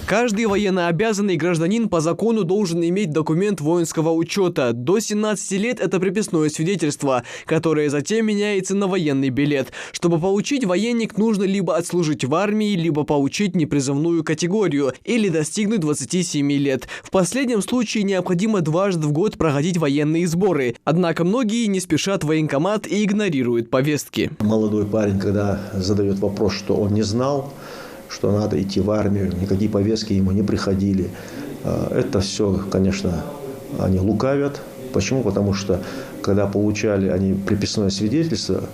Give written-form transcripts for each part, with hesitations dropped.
Каждый военнообязанный гражданин по закону должен иметь документ воинского учета. До 17 лет это приписное свидетельство, которое затем меняется на военный билет. Чтобы получить военник, нужно либо отслужить в армии, либо получить непризывную категорию или достигнуть 27 лет. В последнем случае необходимо дважды в год проходить военные сборы. Однако многие не спешат в военкомат и игнорируют повестки. Молодой парень, когда задает вопрос, что он не знал, что надо идти в армию, никакие повестки ему не приходили. Это все, конечно, они лукавят. Почему? Потому что, когда получали они приписное свидетельство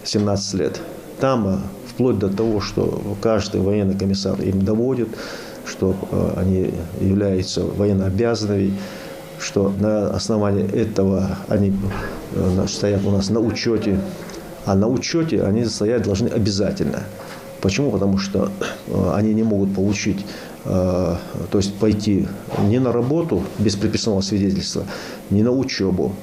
17 лет, там вплоть до того, что каждый военный комиссар им доводит, что они являются военнообязанными, что на основании этого они стоят у нас на учете, а на учете они стоять должны обязательно. Почему? Потому что они не могут получить, то есть пойти ни на работу без приписного свидетельства, ни на учебу.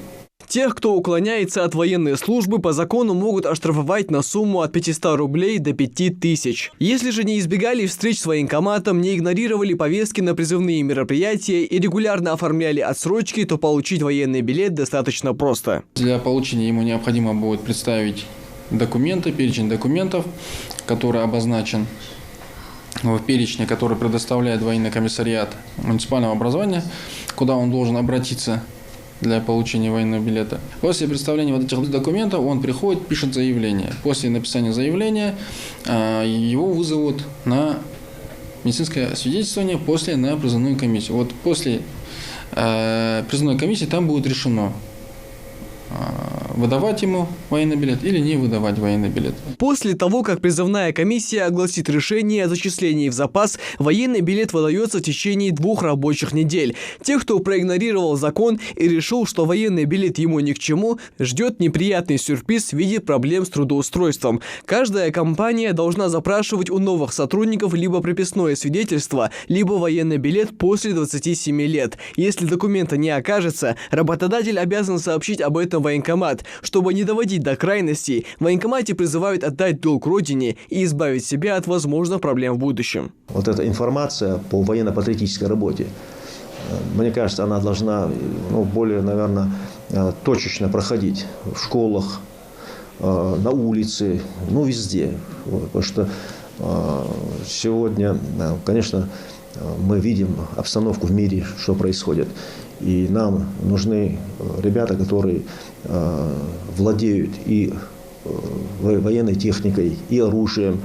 Тех, кто уклоняется от военной службы, по закону могут оштрафовать на сумму от 500 рублей до 5000. Если же не избегали встреч с военкоматом, не игнорировали повестки на призывные мероприятия и регулярно оформляли отсрочки, то получить военный билет достаточно просто. Для получения ему необходимо будет представить документы, перечень документов, который обозначен в перечне, который предоставляет военный комиссариат муниципального образования, куда он должен обратиться для получения военного билета. После представления вот этих документов он приходит, пишет заявление. После написания заявления его вызовут на медицинское свидетельствование, после на призывную комиссию. Вот после призывной комиссии там будет решено, выдавать ему военный билет или не выдавать военный билет. После того, как призывная комиссия огласит решение о зачислении в запас, военный билет выдается в течение 2 рабочих недель. Тех, кто проигнорировал закон и решил, что военный билет ему ни к чему, ждет неприятный сюрприз в виде проблем с трудоустройством. Каждая компания должна запрашивать у новых сотрудников либо приписное свидетельство, либо военный билет после 27 лет. Если документа не окажется, работодатель обязан сообщить об этом в военкомат. Чтобы не доводить до крайностей, в военкомате призывают отдать долг родине и избавить себя от возможных проблем в будущем. Вот эта информация по военно-патриотической работе, мне кажется, она должна более, наверное, точечно проходить в школах, на улице, везде. Потому что сегодня, конечно, мы видим обстановку в мире, что происходит. И нам нужны ребята, которые владеют и военной техникой, и оружием.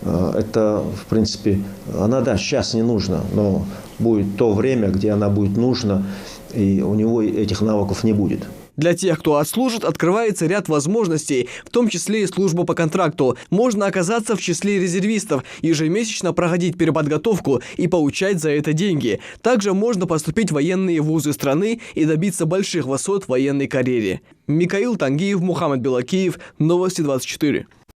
Это, в принципе, она, сейчас не нужна, но будет то время, где она будет нужна, и у него этих навыков не будет. Для тех, кто отслужит, открывается ряд возможностей, в том числе и служба по контракту. Можно оказаться в числе резервистов, ежемесячно проходить переподготовку и получать за это деньги. Также можно поступить в военные вузы страны и добиться больших высот в военной карьере. Микаил Тангиев, Мухаммад Белакиев, Новости 24.